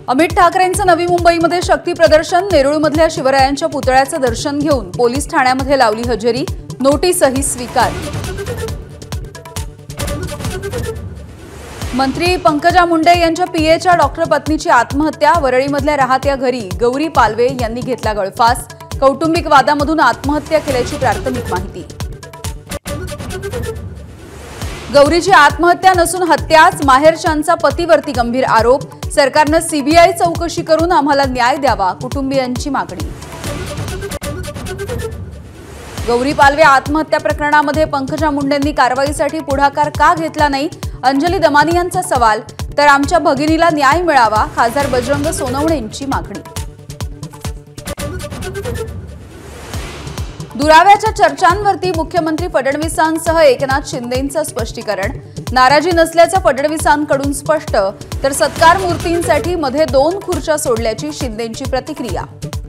अमित ठाकरेंचं नवी मुंबईमध्ये शक्ती प्रदर्शन। नेरूळमधल्या शिवरायांच्या पुतळ्याचं दर्शन घेऊन पोलीस ठाण्यामध्ये लावली हजेरी, नोटीसही स्वीकार। मंत्री पंकजा मुंडे यांच्या पीएच्या डॉक्टर पत्नीची आत्महत्या। वरळीमधल्या राहत्या घरी गौरी पालवे यांनी घेतला गळफास। कौटुंबिक वादामधून आत्महत्या केल्याची प्राथमिक माहिती। गौरीची आत्महत्या नसून हत्याच, माहेरच्यांचा पतीवरती गंभीर आरोप। सरकारने सीबीआय चौकशी करून आम्हाला न्याय द्यावा, कुटुंबियांची मागणी। गौरी पालवे आत्महत्या प्रकरणामध्ये पंकजा मुंडेंनी कारवाईसाठी पुढाकार का घेतला नाही, अंजली दमानी यांचा सवाल। तर आमच्या भगिनीला न्याय मिळावा, खासदार बजरंग सोनवणेंची मागणी। दुराव्याच्या चर्चांवरती मुख्यमंत्री फडणवीसांसह एकनाथ शिंदेंचं स्पष्टीकरण। नाराजी नसल्याचं फडणवीसांकडून स्पष्ट, तर सत्कार मूर्तींसाठी मध्ये 2 खुर्च्या सोडल्याची शिंदेंची प्रतिक्रिया।